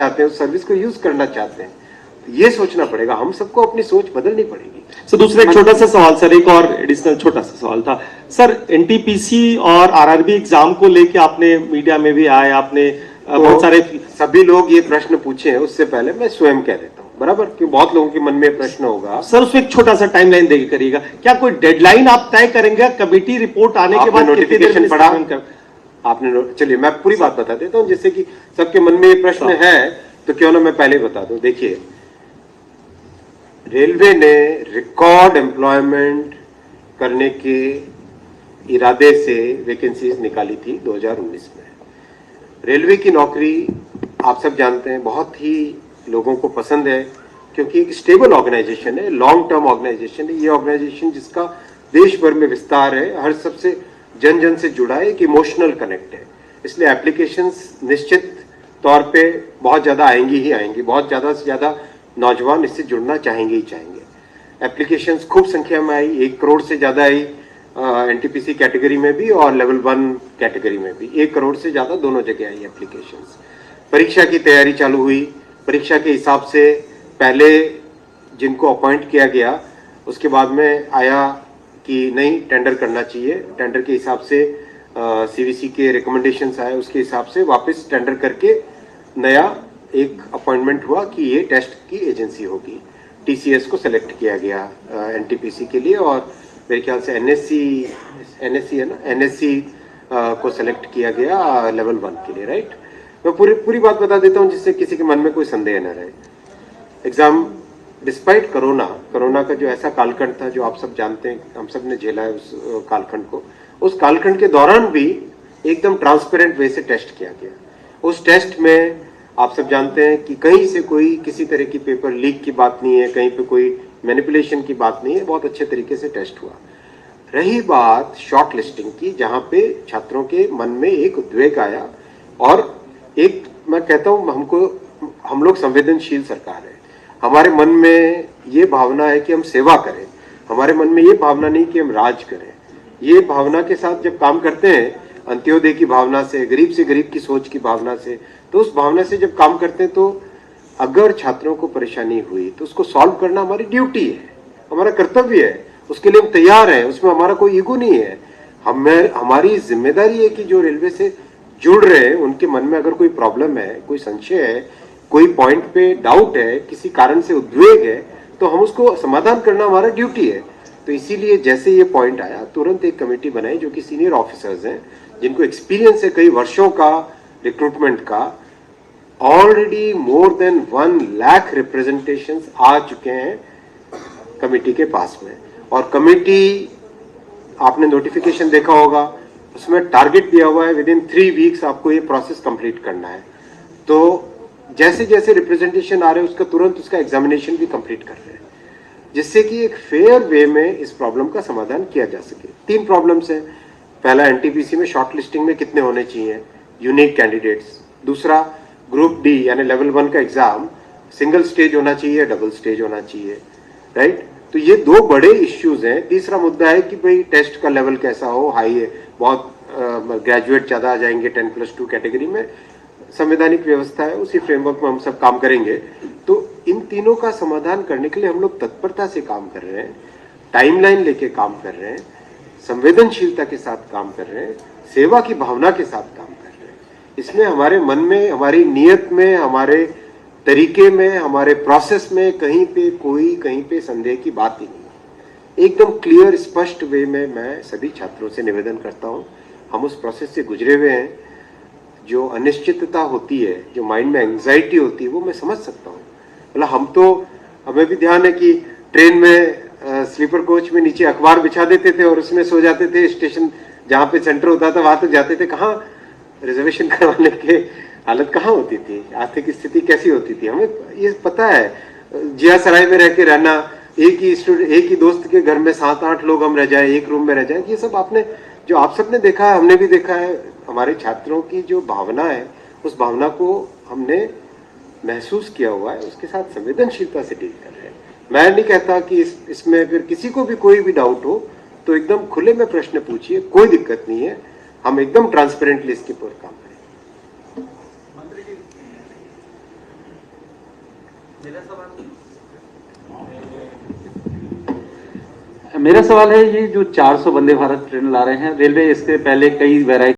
चाहते हैं, उस सर्विस को यूज करना चाहते हैं। ये सोचना पड़ेगा, हम सबको अपनी सोच बदलनी पड़ेगी। सर दूसरा एक छोटा सा सवाल सर, एक और एडिशनल छोटा सा सवाल था सर, एनटीपीसी और आरआरबी एग्जाम को लेके आपने मीडिया में भी आए, आपने बहुत सारे सभी लोग ये प्रश्न पूछे हैं, उससे पहले मैं स्वयं कह देता हूँ, बराबर, कि बहुत लोगों के मन में प्रश्न होगा। सर उसमें एक छोटा सा टाइमलाइन देके करिएगा, क्या कोई डेडलाइन आप तय करेंगे कमेटी रिपोर्ट आने के बाद? नोटिफिकेशन पढ़ा आपने? चलिए मैं पूरी बात बता देता हूँ, जिससे कि सबके मन में ये प्रश्न है, तो क्यों ना मैं पहले बता दूं। देखिए, रेलवे ने रिकॉर्ड एम्प्लॉयमेंट करने के इरादे से वैकेंसीज निकाली थी 2019 में। रेलवे की नौकरी आप सब जानते हैं बहुत ही लोगों को पसंद है, क्योंकि एक स्टेबल ऑर्गेनाइजेशन है, लॉन्ग टर्म ऑर्गेनाइजेशन है। ये ऑर्गेनाइजेशन जिसका देश भर में विस्तार है, हर सबसे जन जन से जुड़ा है, एक इमोशनल कनेक्ट है, इसलिए एप्लीकेशंस निश्चित तौर पे बहुत ज्यादा आएंगी ही आएंगी, बहुत ज्यादा से ज्यादा नौजवान इससे जुड़ना चाहेंगे ही चाहेंगे। एप्लीकेशंस खूब संख्या में आई, 1 करोड़ से ज्यादा आई एनटीपीसी कैटेगरी में भी और लेवल 1 कैटेगरी में भी 1 करोड़ से ज्यादा दोनों जगह आई एप्लीकेशंस। परीक्षा की तैयारी चालू हुई, परीक्षा के हिसाब से पहले जिनको अपॉइंट किया गया, उसके बाद में आया कि नहीं टेंडर करना चाहिए, टेंडर के हिसाब से सीवीसी के रिकमेंडेशंस आए, उसके हिसाब से वापस टेंडर करके नया एक अपॉइंटमेंट हुआ कि ये टेस्ट की एजेंसी होगी। टीसीएस को सेलेक्ट किया गया एनटीपीसी के लिए, और मेरे ख्याल से एनएससी है ना, एनएससी को सेलेक्ट किया गया लेवल 1 के लिए, राइट। मैं पूरी बात बता देता हूँ जिससे किसी के मन में कोई संदेह न रहे। एग्जाम डिस्पाइट कोरोना का जो ऐसा कालखंड था, जो आप सब जानते हैं, हम सब ने झेला है उस कालखंड को, उस कालखंड के दौरान भी एकदम ट्रांसपेरेंट वे से टेस्ट किया गया। उस टेस्ट में आप सब जानते हैं कि कहीं से कोई किसी तरह की पेपर लीक की बात नहीं है, कहीं पे कोई मैनिपुलेशन की बात नहीं है, बहुत अच्छे तरीके से टेस्ट हुआ। रही बात शॉर्ट लिस्टिंग की, जहां पे छात्रों के मन में एक उद्वेग आया, और एक मैं कहता हूं हम लोग संवेदनशील सरकार है, हमारे मन में ये भावना है कि हम सेवा करें, हमारे मन में ये भावना नहीं कि हम राज करें। ये भावना के साथ जब काम करते हैं, अंत्योदय की भावना से गरीब की सोच की भावना से, तो उस भावना से जब काम करते हैं, तो अगर छात्रों को परेशानी हुई तो उसको सॉल्व करना हमारी ड्यूटी है, हमारा कर्तव्य है, उसके लिए हम तैयार हैं, उसमें हमारा कोई ईगो नहीं है। हमारी जिम्मेदारी है कि जो रेलवे से जुड़ रहे हैं उनके मन में अगर कोई प्रॉब्लम है, कोई संशय है, कोई पॉइंट पे डाउट है, किसी कारण से उद्वेग है, तो हम उसको समाधान करना हमारा ड्यूटी है। तो इसीलिए जैसे ये पॉइंट आया, तुरंत एक कमेटी बनाई जो कि सीनियर ऑफिसर्स हैं, जिनको एक्सपीरियंस है कई वर्षों का रिक्रूटमेंट का। Already more than 1 lakh representations आ चुके हैं कमेटी के पास में, और कमेटी, आपने नोटिफिकेशन देखा होगा, उसमें टारगेट दिया हुआ है विदिन 3 वीक्स आपको ये प्रोसेस कंप्लीट करना है। तो जैसे जैसे रिप्रेजेंटेशन आ रहे हैं उसका तुरंत उसका एग्जामिनेशन भी कंप्लीट कर रहे हैं, जिससे कि एक फेयर वे में इस प्रॉब्लम का समाधान किया जा सके। 3 प्रॉब्लम्स हैं। पहला, एनटीपीसी में शॉर्ट लिस्टिंग में कितने होने चाहिए यूनिक कैंडिडेट्स। दूसरा, ग्रुप डी यानी लेवल 1 का एग्जाम सिंगल स्टेज होना चाहिए, डबल स्टेज होना चाहिए, राइट। तो ये 2 बड़े इश्यूज हैं। तीसरा मुद्दा है कि भाई टेस्ट का लेवल कैसा हो, हाई है, बहुत ग्रेजुएट ज्यादा आ जाएंगे 10+2 कैटेगरी में, संवैधानिक व्यवस्था है, उसी फ्रेमवर्क में हम सब काम करेंगे। तो इन तीनों का समाधान करने के लिए हम लोग तत्परता से काम कर रहे हैं, टाइमलाइन लेके काम कर रहे हैं, संवेदनशीलता के साथ काम कर रहे हैं, सेवा की भावना के साथ काम कर रहे हैं। इसमें हमारे मन में, हमारी नीयत में, हमारे तरीके में, हमारे प्रोसेस में कहीं पे संदेह की बात ही नहीं। एकदम क्लियर स्पष्ट वे में मैं सभी छात्रों से निवेदन करता हूं, हम उस प्रोसेस से गुजरे हुए हैं। जो अनिश्चितता होती है, जो माइंड में एंजाइटी होती है, वो मैं समझ सकता हूँ। मतलब हमें भी ध्यान है कि ट्रेन में स्लीपर कोच में नीचे अखबार बिछा देते थे और उसमें सो जाते थे, स्टेशन जहाँ पे सेंटर होता था वहां तक जाते थे, कहाँ रिजर्वेशन करवाने के हालत कहाँ होती थी, आर्थिक स्थिति कैसी होती थी, हमें ये पता है। जिया सराय में रह के रहना, एक ही दोस्त के घर में 7-8 लोग हम रह जाए, एक रूम में रह जाए, ये सब आपने, जो आप सबने देखा है, हमने भी देखा है। हमारे छात्रों की जो भावना है, उस भावना को हमने महसूस किया हुआ है, उसके साथ संवेदनशीलता से डील कर रहे हैं। मैं नहीं कहता कि इसमें अगर किसी को भी कोई भी डाउट हो तो एकदम खुले में प्रश्न पूछिए, कोई दिक्कत नहीं है, हम एकदम ट्रांसपेरेंटली इसके ऊपर काम करें। मेरा सवाल है, ये जो 400 वंदे भारत ट्रेन ला रहे हैं रेलवे, इसके पहले कई वैरायटी